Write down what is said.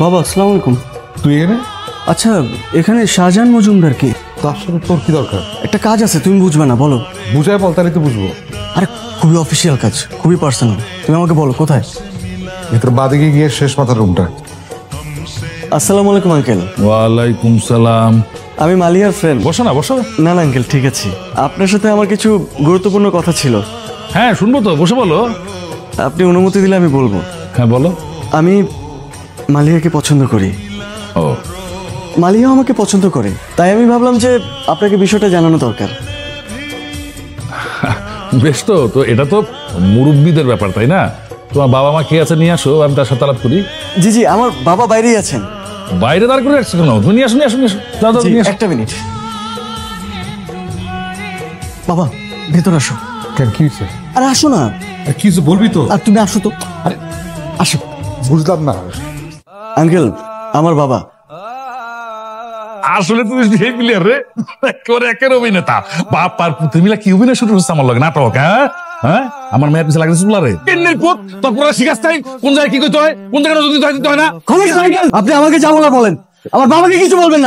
বাবা আসসালামু আলাইকুম। তুই এনে আচ্ছা এখানে শাহজাহান মজুমদার কে? তার সাথে তোর কি দরকার? একটা কাজ আছে, তুমি বুঝবে না, বলো। বুঝায় বল, তাহলে তো বুঝবো। আরে খুবই অফিসিয়াল কাজ, খুবই পার্সোনাল, তুমি আমাকে বলো কোথায়। ভিতরে বাদিকে গিয়ে শেষ মাথার রুমটা। আসসালামু আলাইকুম আঙ্কেল। ওয়ালাইকুম সালাম। আমি মালিয়ার ফ্রেন্ড। বসো না, বসো। না না আঙ্কেল, ঠিক আছে। আপনার সাথে আমার কিছু গুরুত্বপূর্ণ কথা ছিল। হ্যাঁ শুনবো তো, বসে বলো। আপনি অনুমতি দিলে আমি বলবো। হ্যাঁ বলো। আমি মালিয়াকে পছন্দ করি, ও মালিয়াও আমাকে পছন্দ করে, তাই আমি ভাবলাম যে আপনাকে বিষয়টা জানানো দরকার। বেশ, তো তো এটা তো মুরব্বীদের ব্যাপার, তাই না? তোমার বাবা মা কে আছে নিয়ে আসো, আমি তার সাথে আলাপ করি। জি জি, আমার বাবা বাইরেই আছেন। বাইরে দাঁড় করে রাখছো কেন? তুমি নিয়ে আসো, নিয়ে আসো, নিয়ে আসো। দাও দাও, জি, নিয়ে আসো। একটা মিনিট। বাবা ভেতর আসো। কেন, কি হয়েছে? আরে আসো না। কি হয়েছে বলবি তো? আর তুমি আসো তো। আরে আসো। বুঝলাম না। আঙ্কেল, আমার বাবা। আসলে তুমি সেই প্লেয়ার রে, একেবারে একের অভিনেতা। বাপ আর পুত্র মিলা কি অভিনয় শুরু হচ্ছে আমার লগে, নাটক। হ্যাঁ হ্যাঁ, আমার মেয়ের পিছনে লাগছে প্লেয়ারে। কেন্নের পুত, তোর পড়া শিখাস তাই কোন জায়গায় কি করতে হয়, কোন জায়গায় নজর দিতে হয় না। আপনি আমাকে যাবো না বলেন, আমার বাবাকে কিছু বলবেন না।